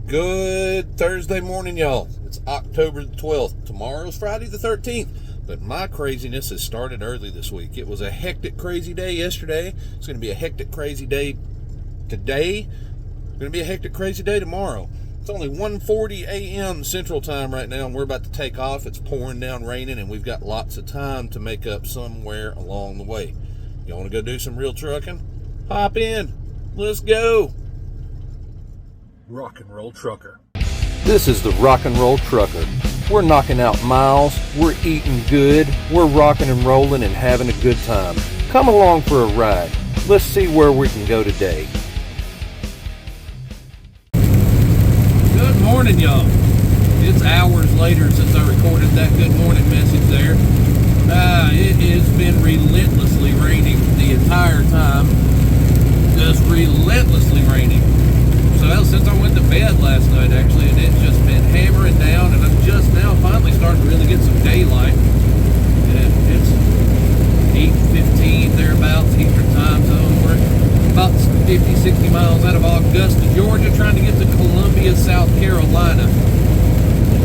Good Thursday morning, y'all. It's October the 12th. Tomorrow's Friday the 13th. But my craziness has started early this week. It was a hectic, crazy day yesterday. It's going to be a hectic, crazy day today. It's going to be a hectic, crazy day tomorrow. It's only 1:40 a.m. Central Time right now, and we're about to take off. It's pouring down, raining, and we've got lots of time to make up somewhere along the way. You want to go do some real trucking? Hop in. Let's go. Rock and Roll Trucker. This is the Rock and Roll Trucker. We're knocking out miles, we're eating good, we're rocking and rolling and having a good time. Come along for a ride. Let's see where we can go today. Good morning, y'all. It's hours later since I recorded that good morning message there. It has been relentlessly raining the entire time. Just relentlessly raining. So since I went to bed last night, actually, and it's just been hammering down, and I'm just now finally starting to really get some daylight. And it's 8:15 thereabouts, Eastern time zone. We're about 50, 60 miles out of Augusta, Georgia, trying to get to Columbia, South Carolina.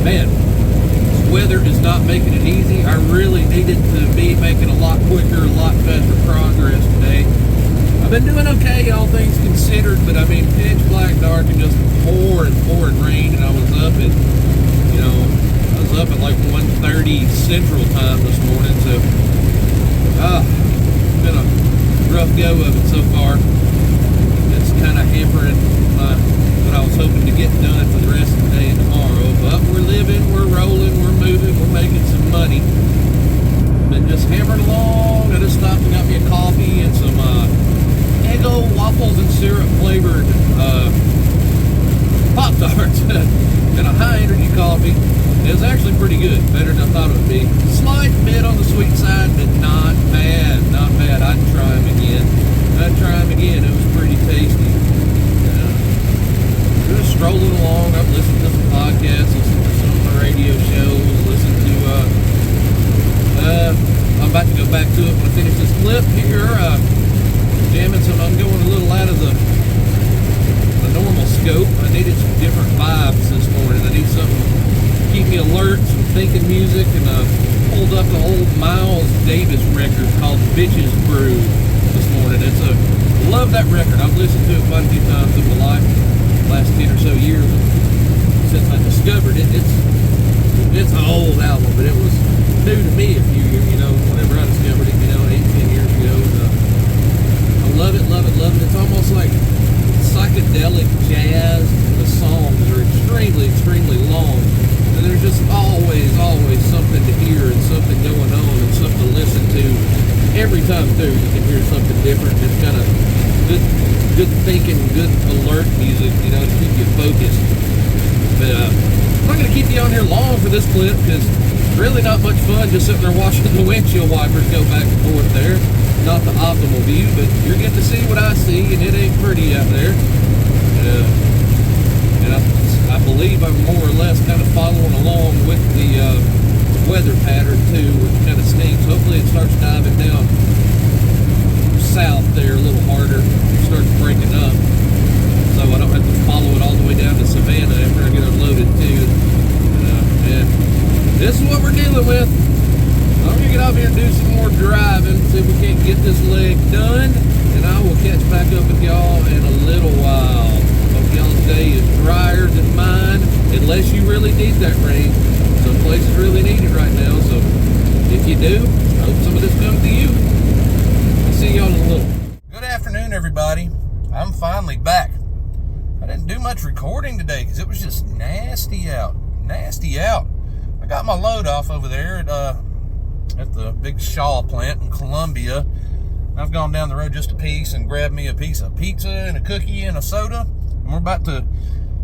Man, this weather is not making it easy. I really needed to be making a lot quicker, a lot faster progress today. I've been doing okay, all things considered, but I mean, pitch black dark and just pouring rain, and I was up at, like 1:30 Central Time this morning, so, it's been a rough go of it so far. It's kind of hampering what I was hoping to get done for the rest of the day and tomorrow, but we're living, we're rolling, we're moving, we're making some money. Been just hammering along. I just stopped and got me a coffee and some, Eggo waffles and syrup flavored Pop-Tarts and a high energy coffee. It was actually pretty good, better than I thought it would be. Slight bit on the sweet side, but not bad, not bad. I'd try them again. It was pretty tasty. Just strolling along. I've listened to some podcasts, listened to some of my radio shows, listened to I'm about to go back to it when I finish this clip here. Jamming some. I'm going a little out of the normal scope. I needed some different vibes this morning. I need something to keep me alert, some thinking music, and I pulled up the old Miles Davis record called Bitches Brew this morning. Love that record. I've listened to it quite a few times in my life, last 10 or so years since I discovered it. It's an old album, but it was new to me a few years, whenever I discovered it, 8-10 years ago. Love it. It's almost like psychedelic jazz. The songs are extremely long. And there's just always something to hear and something going on and something to listen to. Every time through, you can hear something different. It's kind of good thinking, good alert music, to keep you focused. But I'm not going to keep you on here long for this clip because really not much fun just sitting there watching the windshield wipers go back and forth there. Not the optimal view, but you're getting to see what I see, and it ain't pretty out there. And I believe I'm more or less kind of following along with the weather pattern too, which kind of stinks. Hopefully it starts diving down south there a little harder, starts breaking up, so I don't have to follow it all the way down to Savannah after I get unloaded too. And this is what we're dealing with. I'm going to get out here and do some more driving, see if we can't get this leg done, and I will catch back up with y'all in a little while. Hope y'all's day is drier than mine, unless you really need that rain. Some places really need it right now, so if you do, I hope some of this comes to you. I'll see y'all in a little. Good afternoon, everybody. I'm finally back. I didn't do much recording today because it was just nasty out. I got my load off over there at the big Shaw plant in Columbia. I've gone down the road just a piece and grabbed me a piece of pizza and a cookie and a soda. And we're about to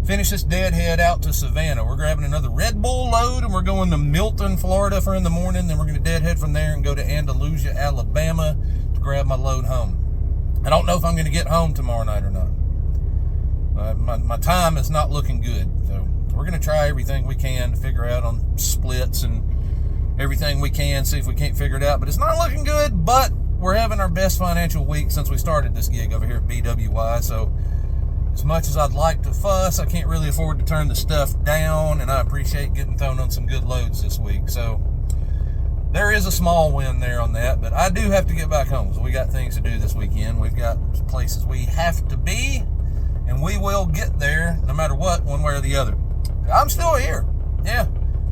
finish this deadhead out to Savannah. We're grabbing another Red Bull load and we're going to Milton, Florida for in the morning. Then we're going to deadhead from there and go to Andalusia, Alabama to grab my load home. I don't know if I'm going to get home tomorrow night or not. My time is not looking good. So we're going to try everything we can to figure out on splits and everything we can, see if we can't figure it out. But it's not looking good, but we're having our best financial week since we started this gig over here at BWI. So as much as I'd like to fuss, I can't really afford to turn the stuff down, and I appreciate getting thrown on some good loads this week. So there is a small win there on that, but I do have to get back home. So we got things to do this weekend. We've got places we have to be, and we will get there no matter what, one way or the other. I'm still here. Yeah.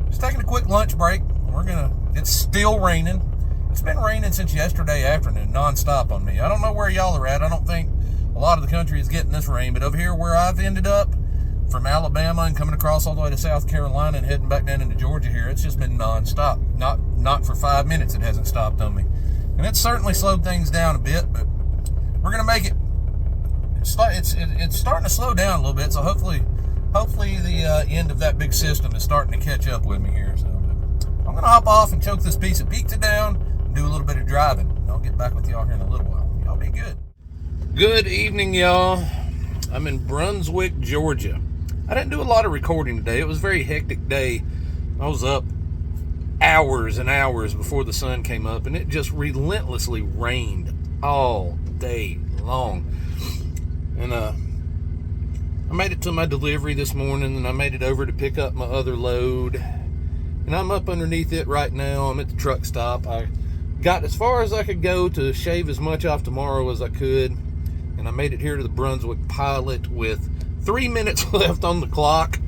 Just taking a quick lunch break. It's still raining. It's been raining since yesterday afternoon, nonstop on me. I don't know where y'all are at. I don't think a lot of the country is getting this rain, but over here where I've ended up, from Alabama and coming across all the way to South Carolina and heading back down into Georgia here, it's just been nonstop. Not for 5 minutes it hasn't stopped on me. And it's certainly slowed things down a bit, but we're going to make it. It's starting to slow down a little bit, so hopefully the end of that big system is starting to catch up with me here. So I'm going to hop off and choke this piece of pizza down and do a little bit of driving. And I'll get back with y'all here in a little while. Y'all be good. Good evening, y'all. I'm in Brunswick, Georgia. I didn't do a lot of recording today. It was a very hectic day. I was up hours and hours before the sun came up, and it just relentlessly rained all day long. And I made it to my delivery this morning, and I made it over to pick up my other load. And I'm up underneath it right now. I'm at the truck stop. I got as far as I could go to shave as much off tomorrow as I could. And I made it here to the Brunswick Pilot with 3 minutes left on the clock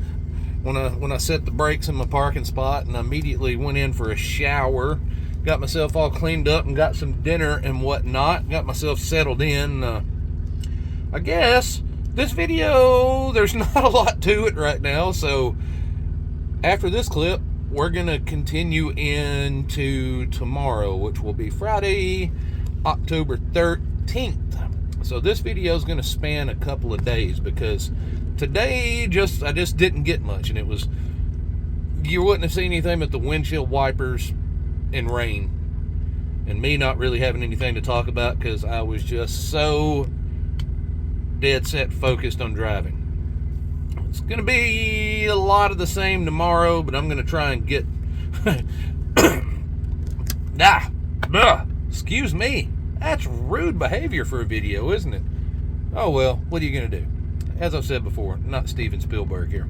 when I set the brakes in my parking spot, and I immediately went in for a shower, got myself all cleaned up and got some dinner and whatnot, got myself settled in. I guess this video, there's not a lot to it right now, so after this clip, we're going to continue into tomorrow, which will be Friday, October 13th. So this video is going to span a couple of days, because today I just didn't get much, and you wouldn't have seen anything but the windshield wipers and rain, and me not really having anything to talk about because I was just so dead set focused on driving. It's going to be a lot of the same tomorrow, but I'm going to try and get excuse me. That's rude behavior for a video, isn't it? Oh well, what are you going to do? As I've said before, not Steven Spielberg here.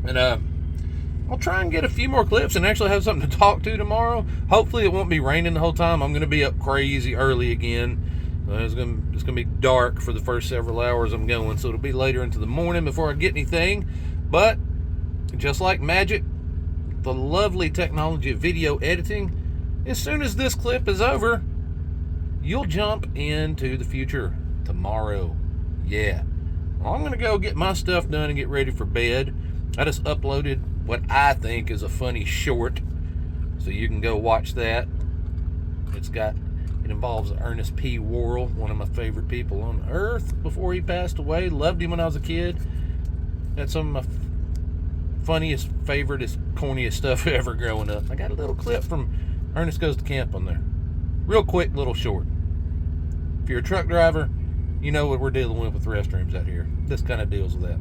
And I'll try and get a few more clips and actually have something to talk to tomorrow. Hopefully it won't be raining the whole time. I'm going to be up crazy early again. It's going to be dark for the first several hours I'm going, so it'll be later into the morning before I get anything. But just like magic, the lovely technology of video editing, as soon as this clip is over, you'll jump into the future tomorrow. Yeah. Well, I'm going to go get my stuff done and get ready for bed. I just uploaded what I think is a funny short, so you can go watch that. It involves Ernest P. Worrell, one of my favorite people on earth before he passed away. Loved him when I was a kid. Had some of my funniest, favoriteest, corniest stuff ever growing up. I got a little clip from Ernest Goes to Camp on there. Real quick little short. If you're a truck driver, you know what we're dealing with restrooms out here. This kind of deals with that.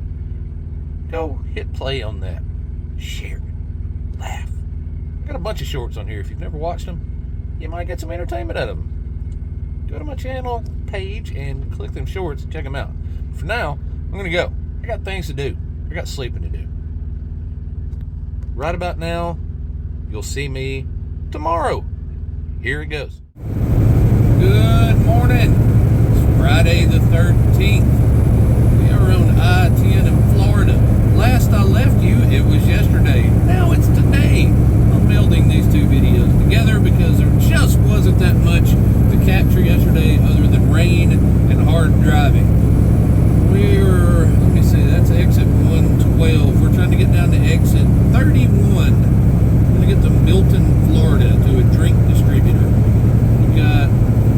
Go hit play on that. Share it. Laugh. I got a bunch of shorts on here. If you've never watched them, you might get some entertainment out of them. Go to my channel page and click them shorts and check them out. For now, I'm going to go. I got things to do. I got sleeping to do. Right about now, you'll see me tomorrow. Here it goes. Good morning. It's Friday the 13th. We are on I-10 in Florida. Last I left you, it was yesterday. Now it's today. I'm melding these two videos together because there just wasn't that much to capture yesterday other than rain and hard driving. Let me see, that's exit 112. We're trying to get down to exit 31. We're going to get to Milton, Florida to a drink distributor. We've got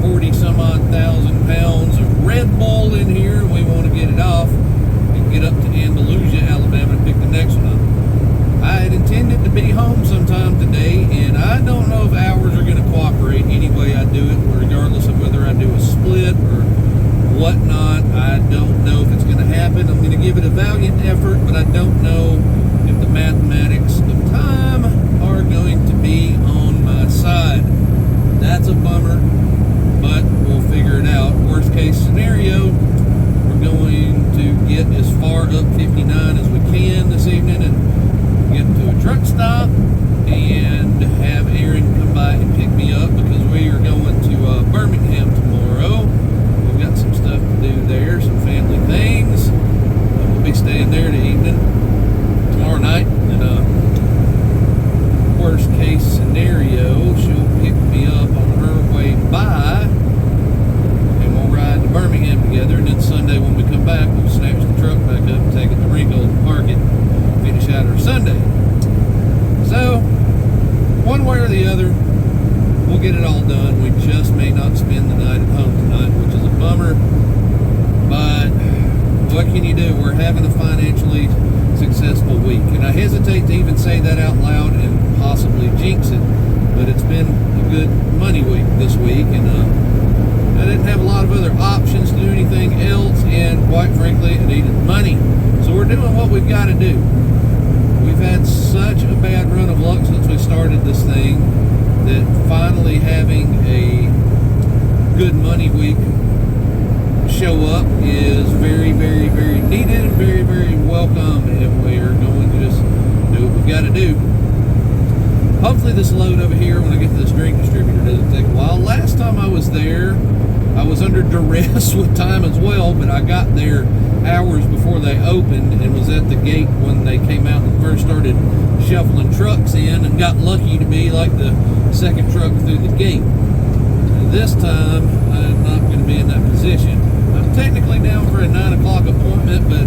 40 some odd thousand pounds of Red Bull in here. We want to get it off and get up to Andalusia, Alabama, and pick the next one up. I had intended to be home sometime today, and I don't know if hours are going to cooperate any way I do it, regardless of whether I do a split or whatnot. I don't know if it's going to happen. I'm going to give it a valiant effort, but I don't know if the mathematics of time are going to be on my side. That's a bummer, but we'll figure it out. Worst case scenario, we're going to get as far up 59 as we can this evening and get to a truck stop and have Aaron come by and pick me up because we are going to Birmingham tomorrow. We've got some stuff to do there, some family things. We'll be staying there the evening tomorrow night. And worst case scenario, she'll pick me up on her way by and we'll ride to Birmingham together. And then Sunday when we come back, we'll snatch the truck back up and take it to Ringgold and park it and finish out our Sunday. So, one way or the other, we'll get it all done. We just may not spend the night at home tonight, which is a bummer. But what can you do? We're having a financially successful week. And I hesitate to even say that out loud and possibly jinx it. But it's been a good money week this week. And I didn't have a lot of other options to do anything else. And quite frankly, I needed money. So we're doing what we've got to do. We've had such a bad run of luck since we started this thing that finally having a good money week show up is very, very, very needed and very, very welcome, and we are going to just do what we've got to do. Hopefully this load over here when I get to this drink distributor doesn't take a while. Last time I was there, I was under duress with time as well, but I got there hours before they opened and was at the gate when they came out and first started shuffling trucks in, and got lucky to be like the second truck through the gate. And this time I'm not going to be in that position. I'm technically down for a 9 o'clock appointment, but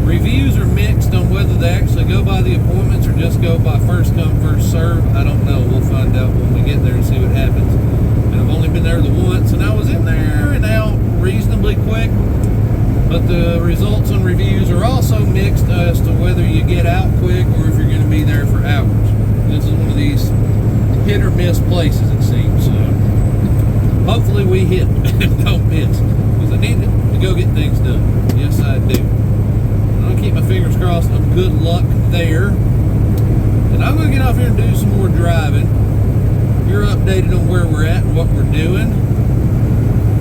reviews are mixed on whether they actually go by the appointments or just go by first come first serve. I don't know. We'll find out when we get there and see what happens. And I've only been there the once, and I was in there and out reasonably quick. But the results on reviews are also mixed as to whether you get out quick or if you're going to be there for hours. This is one of these hit or miss places, it seems. So hopefully we hit and don't miss, because I need to go get things done. Yes, I do. I'm going to keep my fingers crossed of good luck there. And I'm going to get off here and do some more driving. You're updated on where we're at and what we're doing.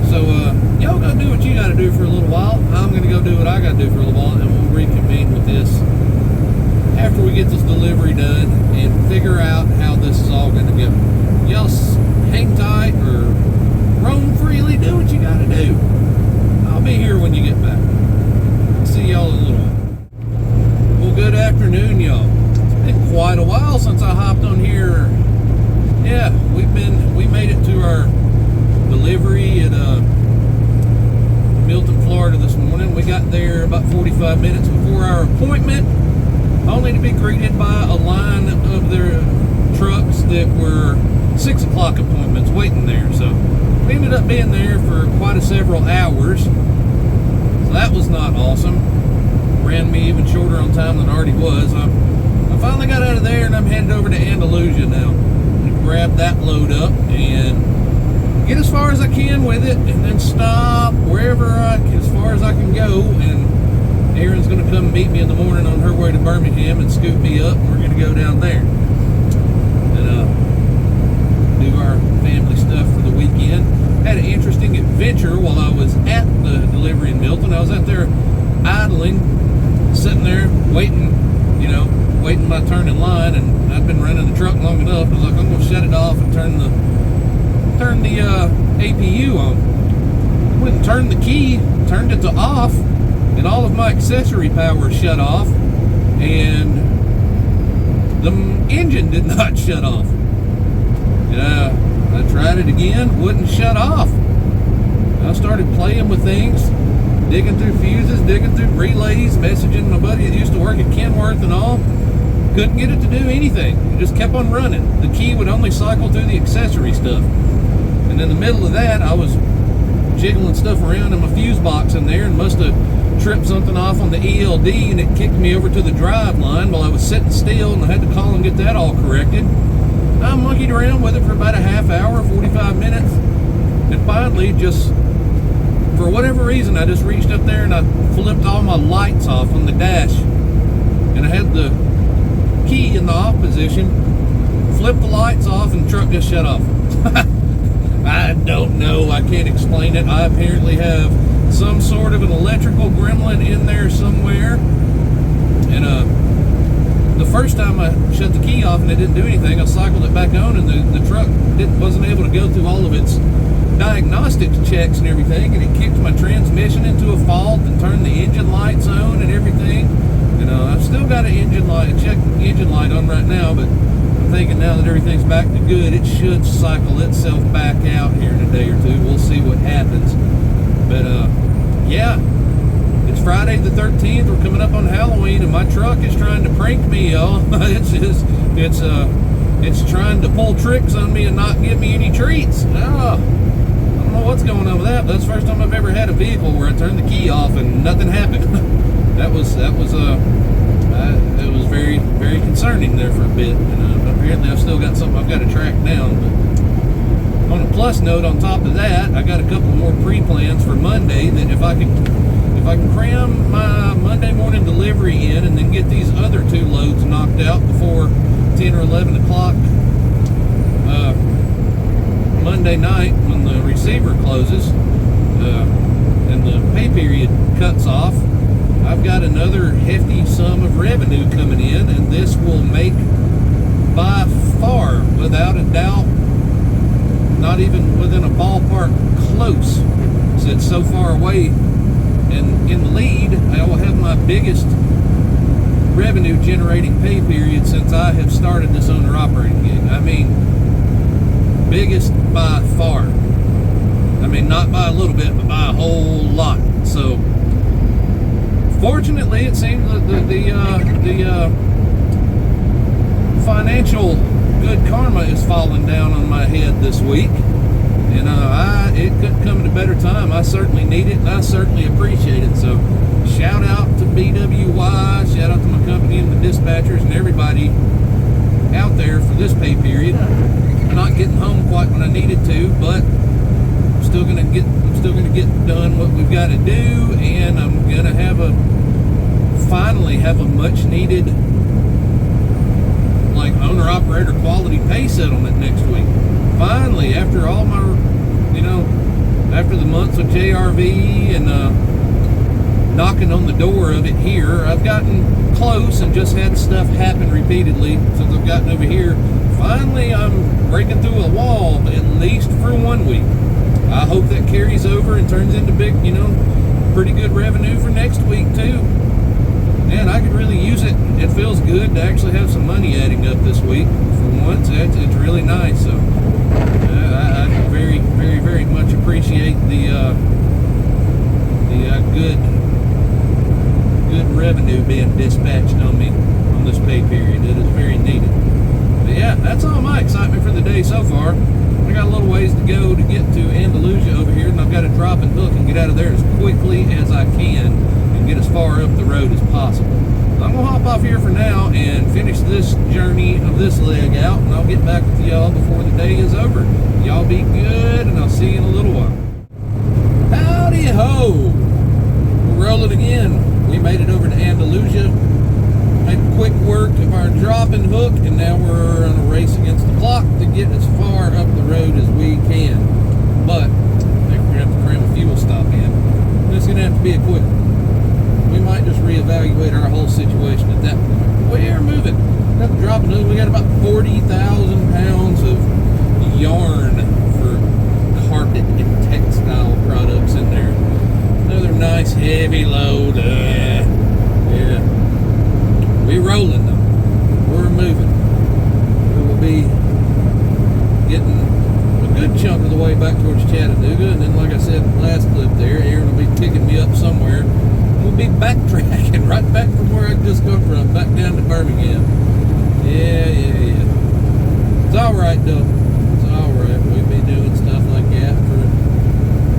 So, y'all go do what you got to do for a little while. I'm going to go do what I got to do for a little while, and we'll reconvene with this after we get this delivery done and figure out how this is all going to go. Y'all hang tight or roam freely, do what you got to do. I'll be here when you get back. See y'all in a little while. Well, good afternoon, y'all. It's been quite a while since I hopped on here. Yeah, we made it to our delivery at Milton, Florida this morning. We got there about 45 minutes before our appointment, only to be greeted by a line of their trucks that were 6 o'clock appointments waiting there. So we ended up being there for quite several hours. So that was not awesome. Ran me even shorter on time than I already was. I finally got out of there and I'm headed over to Andalusia now. Grab that load up and get as far as I can with it, and then stop wherever as far as I can go. And Erin's going to come meet me in the morning on her way to Birmingham and scoop me up, and we're going to go down there and do our family stuff for the weekend. Had an interesting adventure while I was at the delivery in Milton. I was out there idling, sitting there waiting my turn in line, and I'd been running the truck long enough. I was like, I'm going to shut it off and turn the APU on. Went and turned the key, turned it to off, and all of my accessory power shut off, and the engine did not shut off. I tried it again, wouldn't shut off. I started playing with things, digging through fuses, digging through relays, messaging my buddy that used to work at Kenworth and all. Couldn't get it to do anything. It just kept on running. The key would only cycle through the accessory stuff. And in the middle of that, I was jiggling stuff around in my fuse box in there and must have tripped something off on the ELD, and it kicked me over to the drive line while I was sitting still, and I had to call and get that all corrected. I monkeyed around with it for about a half hour, 45 minutes, and finally, just for whatever reason, I just reached up there and I flipped all my lights off on the dash, and I had the key in the off position, flipped the lights off, and the truck just shut off. I don't know. I can't explain it. I apparently have some sort of an electrical gremlin in there somewhere. And the first time I shut the key off and it didn't do anything, I cycled it back on, and the truck wasn't able to go through all of its diagnostic checks and everything, and it kicked my transmission into a fault and turned the engine lights on and everything. And I've still got a check engine light on right now, but I'm thinking now that everything's back to good, it should cycle itself back out here in a day or two. We'll see what happens. But yeah, it's Friday the 13th. We're coming up on Halloween, and my truck is trying to prank me, y'all. It's trying to pull tricks on me and not give me any treats. I don't know what's going on with that, but that's the first time I've ever had a vehicle where I turned the key off and nothing happened. It was very, very concerning there for a bit. And apparently I've still got something I've got to track down. But on a plus note, on top of that, I got a couple more pre-plans for Monday that if I can cram my Monday morning delivery in and then get these other 2 loads knocked out before 10 or 11 o'clock Monday night when the receiver closes and the pay period cuts off, I've got another hefty sum of revenue coming in, and this will make, by far, without a doubt, not even within a ballpark close, so it's so far away and in the lead, I will have my biggest revenue generating pay period since I have started this owner operating gig. I mean, biggest by far. I mean, not by a little bit, but by a whole lot. So fortunately, it seems that the financial good karma is falling down on my head this week, and it couldn't come at a better time. I certainly need it, and I certainly appreciate it. So shout out to BWY, shout out to my company and the dispatchers and everybody out there for this pay period. I'm not getting home quite when I needed to, but I'm still gonna get done what we've got to do, and I'm gonna finally have a much needed owner operator quality pay settlement next week. Finally, after all my after the months of JRV and knocking on the door of it here, I've gotten close and just had stuff happen repeatedly since I've gotten over here. Finally, I'm breaking through a wall, at least for 1 week. I hope that carries over and turns into big, pretty good revenue for next week too. Man, I could really use it. It feels good to actually have some money adding up this week. For once, it's really nice. So I very, very, very much appreciate the good revenue being dispatched on me on this pay period. It is very needed. But yeah, that's all my excitement for the day so far. I got a little ways to go to get to Andalusia over here, and I've got to drop and hook and get out of there as quickly as I can and get as far up the road as possible. So I'm going to hop off here for now and finish this journey of this leg out, and I'll get back with y'all before the day is over. Y'all be good, and I'll see you in a little while. Howdy ho! We're rolling again. We made it over to Andalusia. Made quick work of our drop and hook, and now we're on a race against the clock to get as far up the road as we can. But I think we're going to have to cram a fuel stop in. It's going to have to be a quick one. We might just reevaluate our whole situation at that point. We're moving. Got the drop and hook. We got about 40,000 pounds of yarn for carpet and textile products in there. Another nice heavy load. Yeah. We're rolling though. We're moving. We will be getting a good chunk of the way back towards Chattanooga, and then, like I said in the last clip there, Aaron will be picking me up somewhere. We'll be backtracking right back from where I just come from, back down to Birmingham. Yeah. It's alright though. It's alright. We'll be doing stuff like that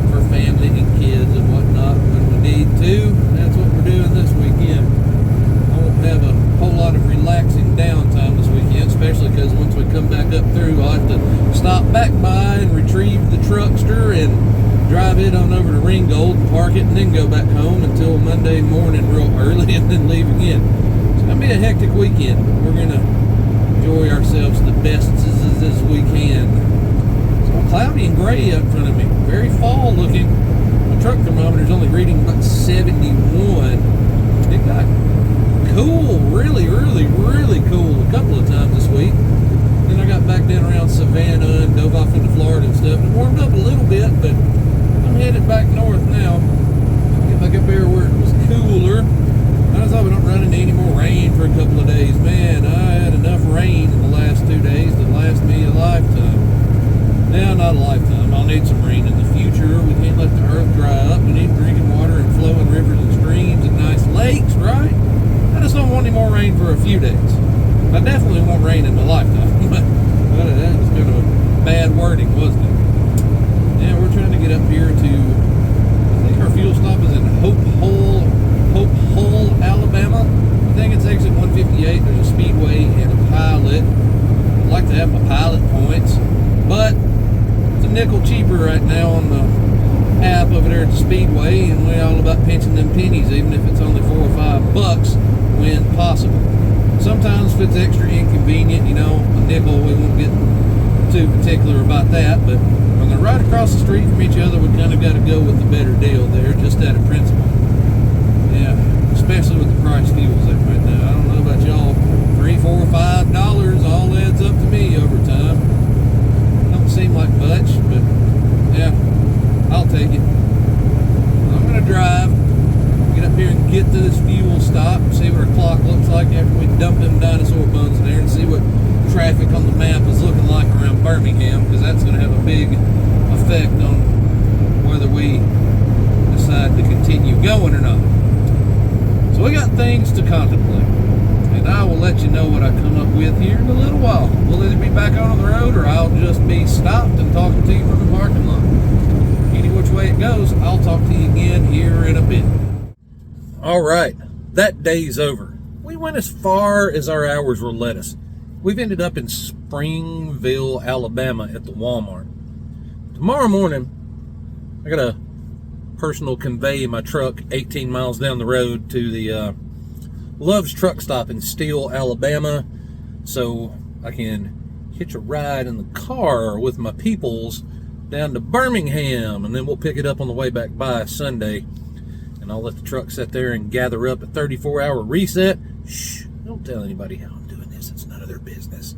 for family and kids and whatnot when we need to. That's what we're doing this weekend. I won't have a whole lot of relaxing downtime this weekend, especially because once we come back up through, I'll have to stop back by and retrieve the truckster and drive it on over to Ringgold and park it, and then go back home until Monday morning real early, and then leave again. It's going to be a hectic weekend. We're going to enjoy ourselves the best as we can. It's all cloudy and gray up in front of me. Very fall looking. my truck thermometer's only reading about 71. It got cool, really, really, really cool a couple of times this week. Then I got back down around Savannah and dove off into Florida and stuff. It warmed up a little bit, but I'm headed back north now. Get back up here where it was cooler. I just hope we don't run into any more rain for a couple of days. Man, I had enough rain in the last 2 days to last me a lifetime. Now, not a lifetime. I'll need some rain in the future. We can't let the earth dry up. We need drinking water and flowing rivers and streams and nice lakes, right? I just don't want any more rain for a few days. I definitely want rain in my lifetime. But that was kind of bad wording, wasn't it? Yeah, we're trying to get up here to, I think our fuel stop is in Hope Hole, Alabama. I think it's exit 158. There's a speedway and a pilot. I'd like to have my pilot points, but it's a nickel cheaper right now on the app over there at the speedway, and we're all about pinching them pennies, even if it's only $4 or $5 when possible. Sometimes if it's extra inconvenient, you know, a nickel, we won't get too particular about that, but when they're right across the street from each other, we kind of got to go with the better deal there, just out of principle. Yeah, especially with the price fuels at right now. I don't know about y'all, $3, $4, $5 all adds up to me over time. Don't seem like much, but yeah, I'll take it. I'm gonna drive, get up here and get to this fuel stop, see what our clock looks like after we dump them dinosaur buns in there, and see what traffic on the map is looking like around Birmingham, because that's going to have a big effect on whether we decide to continue going or not. So we got things to contemplate, and I will let you know what I come up with here in a little while. We'll either be back on the road, or I'll just be stopped and talking to you from the parking lot. Any which way it goes, I'll talk to you again here in a bit. All right, that day's over. We went as far as our hours will let us. We've ended up in Springville, Alabama at the Walmart. Tomorrow morning, I got to personal convey my truck 18 miles down the road to the Love's truck stop in Steele, Alabama, so I can hitch a ride in the car with my peoples down to Birmingham, and then we'll pick it up on the way back by Sunday. And I'll let the truck sit there and gather up a 34-hour reset. Shh, don't tell anybody how I'm doing this. It's none of their business.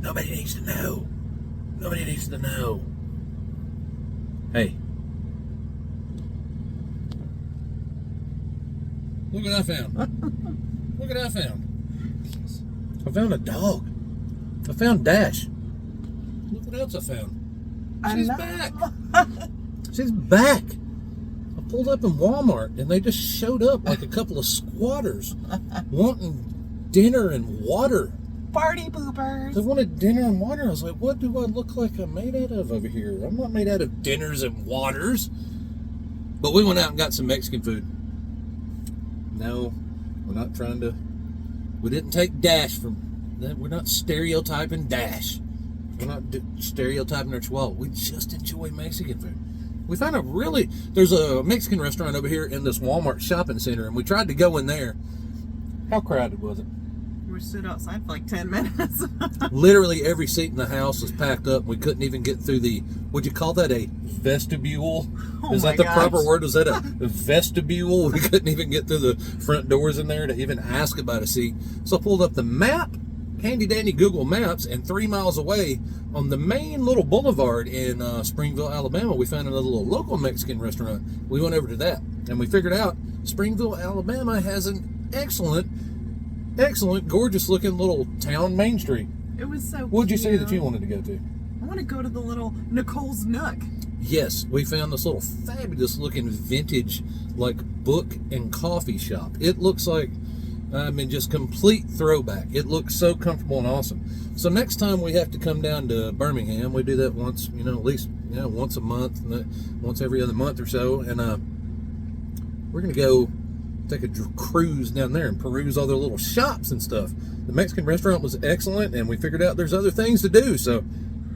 Nobody needs to know. Nobody needs to know. Hey. Look what I found. Look what I found. I found a dog. I found Dash. Look what else I found. She's back. She's back. I pulled up in Walmart and they just showed up like a couple of squatters wanting dinner and water. Party poopers. They wanted dinner and water. I was like, what do I look like I'm made out of over here? I'm not made out of dinners and waters. But we went out and got some Mexican food. No, we're not trying to. We didn't take Dash from. We're not stereotyping Dash. We're not stereotyping our chihuahua. We just enjoy Mexican food. We found there's a Mexican restaurant over here in this Walmart shopping center, and we tried to go in there. How crowded was it? We stood outside for like 10 minutes. Literally every seat in the house was packed up. We couldn't even get through would you call that a vestibule? Is that the proper word? Is that a vestibule? We couldn't even get through the front doors in there to even ask about a seat. So I pulled up the map, handy dandy Google Maps, and 3 miles away on the main little boulevard in Springville, Alabama, we found another little local Mexican restaurant. We went over to that, and we figured out Springville, Alabama has an excellent, gorgeous looking little town main street. It was so What'd you cute. say that you wanted to go to? I want to go to the little Nicole's Nook. Yes, we found this little fabulous looking vintage like book and coffee shop. It looks like, just complete throwback. It looks so comfortable and awesome. So next time we have to come down to Birmingham, we do that once, at least, once a month, once every other month or so. And we're going to go take a cruise down there and peruse all their little shops and stuff. The Mexican restaurant was excellent, and we figured out there's other things to do. So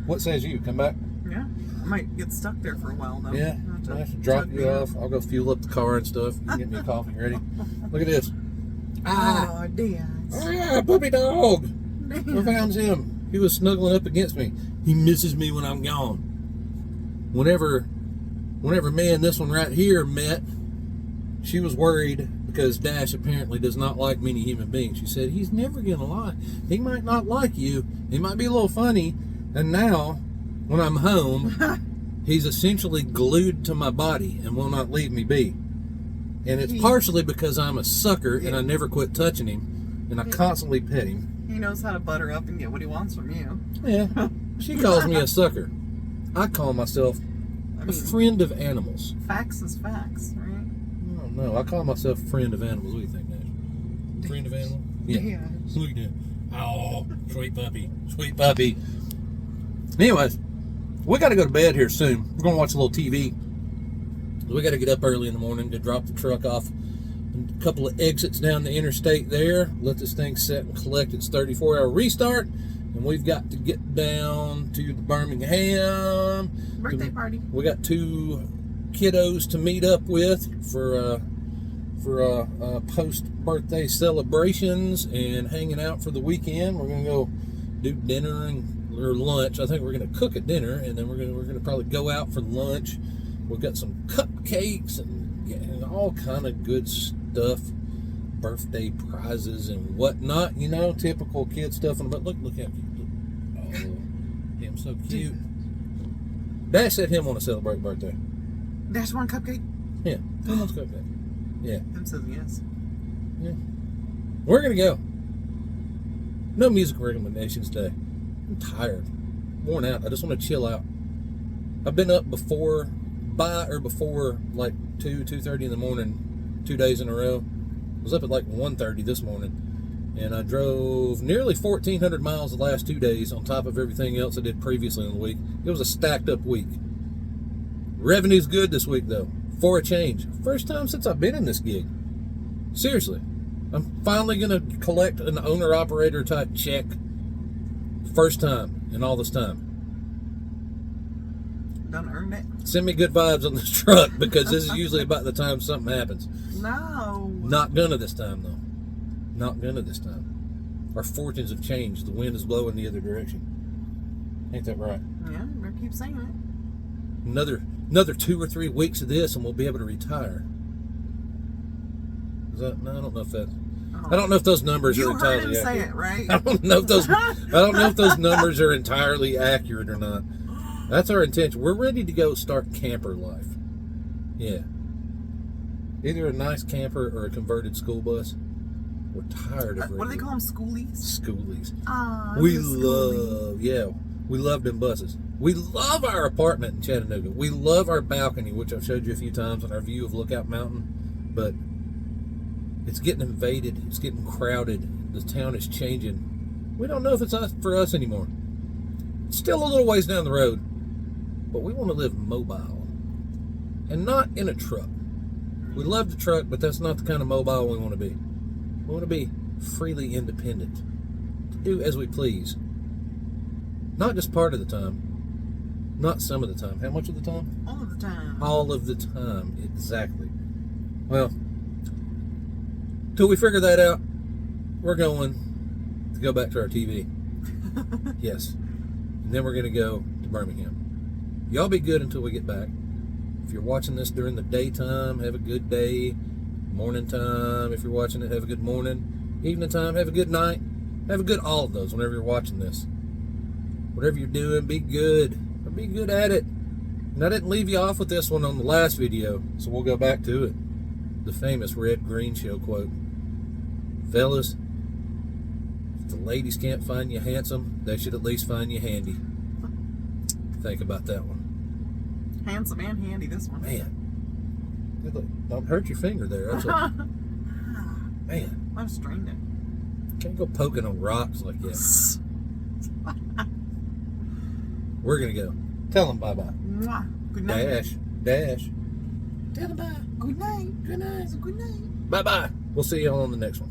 what says you? Come back? Yeah. I might get stuck there for a while, though. Yeah. I have to drop you off. I'll go fuel up the car and stuff. You get me a coffee. Ready? Look at this. Oh, dear. Puppy dog. I found him. He was snuggling up against me. He misses me when I'm gone. Whenever whenever me and this one right here met, she was worried because Dash apparently does not like many human beings. She said, he's never going to lie. He might not like you. He might be a little funny. And now, when I'm home, he's essentially glued to my body and will not leave me be. And it's partially because I'm a sucker and I never quit touching him. And I constantly pet him. He knows how to butter up and get what he wants from you. Yeah. She calls me a sucker. I call myself a friend of animals. Facts is facts, right? I don't know. I call myself a friend of animals. What do you think, Nash? Friend of animals? Yeah. Look at that. Oh, sweet puppy. Sweet puppy. Anyways, we got to go to bed here soon. We're going to watch a little TV. We got to get up early in the morning to drop the truck off. A couple of exits down the interstate there. Let this thing set and collect its 34-hour restart. And we've got to get down to the Birmingham. Birthday party. We got 2 kiddos to meet up with for post-birthday celebrations and hanging out for the weekend. We're going to go do dinner or lunch. I think we're going to cook at dinner, and then we're going to probably go out for lunch. We've got some cupcakes and all kind of good stuff, birthday prizes and whatnot. You know, typical kid stuff. But look how cute. Oh, him so cute. Dash said him want to celebrate birthday. Dash one cupcake? Yeah, him wants cupcake. Yeah. Him says yes. Yeah. We're going to go. No music recommendations today. I'm tired. Worn out. I just want to chill out. I've been up before like 2:30 in the morning 2 days in a row. I was up at like 1:30 this morning, and I drove nearly 1,400 miles the last 2 days on top of everything else I did previously in the week. It was a stacked up week. Revenue's good this week though, for a change. First time since I've been in this gig. Seriously. I'm finally going to collect an owner-operator type check. First time in all this time. Done earned it. Send me good vibes on this truck because this is usually about the time something happens. No. Not gonna this time though. Not gonna this time. Our fortunes have changed. The wind is blowing the other direction. Ain't that right? Yeah, better keep saying it. Another 2 or 3 weeks of this and we'll be able to retire. Is that, no, I don't know if that. I don't know if those numbers are entirely accurate. You heard him say it, right? I don't know if those numbers are entirely accurate or not. That's our intention. We're ready to go start camper life. Yeah. Either a nice camper or a converted school bus. We're tired of what do they call them? Schoolies? Schoolies. We love them buses. We love our apartment in Chattanooga. We love our balcony, which I've showed you a few times, and our view of Lookout Mountain. But it's getting invaded. It's getting crowded. The town is changing. We don't know if it's for us anymore. It's still a little ways down the road. But we want to live mobile. And not in a truck. We love the truck, but that's not the kind of mobile we want to be. We want to be freely independent. To do as we please. Not just part of the time. Not some of the time. How much of the time? All of the time. All of the time. Exactly. Well, till we figure that out, we're going to go back to our TV. Yes. And then we're going to go to Birmingham. Y'all be good until we get back. If you're watching this during the daytime, have a good day. Morning time, if you're watching it, have a good morning. Evening time, have a good night. Have a good all of those whenever you're watching this. Whatever you're doing, be good. Or be good at it. And I didn't leave you off with this one on the last video, so we'll go back to it. The famous Red Green Show quote. Fellas, if the ladies can't find you handsome, they should at least find you handy. Think about that one. Handsome and handy, this one. Man. Good look. Don't hurt your finger there. That's a, man. I've strained it. Can't go poking on rocks like that. We're going to go. Tell them bye-bye. Mwah. Good night. Dash. Tell them bye. Good night. Good night. Good night. Bye-bye. We'll see y'all on the next one.